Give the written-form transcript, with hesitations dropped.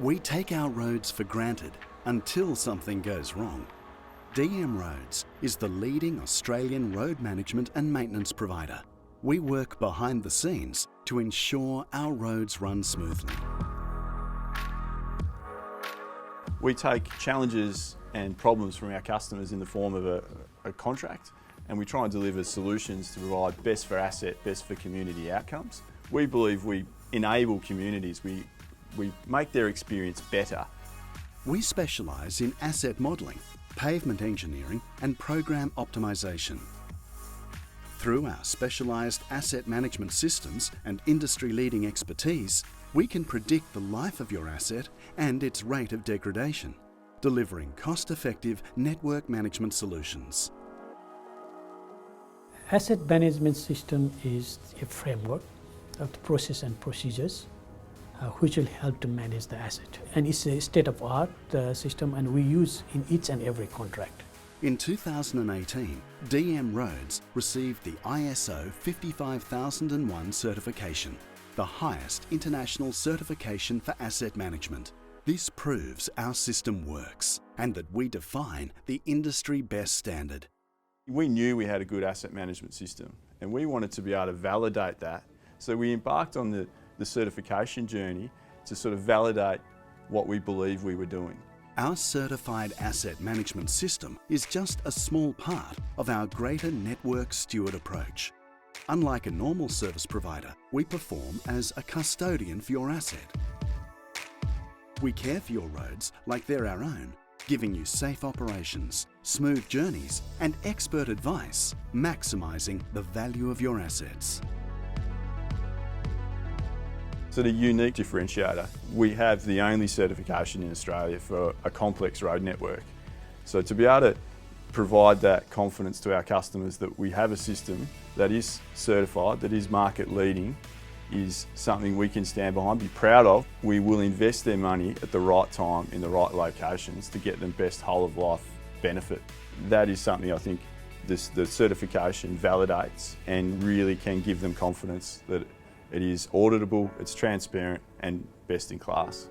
We take our roads for granted until something goes wrong. DM Roads is the leading Australian road management and maintenance provider. We work behind the scenes to ensure our roads run smoothly. We take challenges and problems from our customers in the form of a contract, and we try and deliver solutions to provide best for asset, best for community outcomes. We believe we enable communities, we make their experience better. We specialise in asset modelling, pavement engineering and program optimisation. Through our specialised asset management systems and industry-leading expertise, we can predict the life of your asset and its rate of degradation, delivering cost-effective network management solutions. Asset management system is a framework of the process and procedures which will help to manage the asset. And it's a state-of-art system, and we use in each and every contract. In 2018, DM Roads received the ISO 55001 certification, the highest international certification for asset management. This proves our system works and that we define the industry best standard. We knew we had a good asset management system, and we wanted to be able to validate that. So we embarked on the certification journey to sort of validate what we believe we were doing. Our certified asset management system is just a small part of our greater network steward approach. Unlike a normal service provider, we perform as a custodian for your asset. We care for your roads like they're our own, giving you safe operations, smooth journeys and expert advice, maximising the value of your assets. So the unique differentiator, we have the only certification in Australia for a complex road network. So to be able to provide that confidence to our customers that we have a system that is certified, that is market leading, is something we can stand behind, be proud of. We will invest their money at the right time in the right locations to get them best whole of life benefit. That is something I think the certification validates and really can give them confidence that it is auditable, it's transparent and best in class.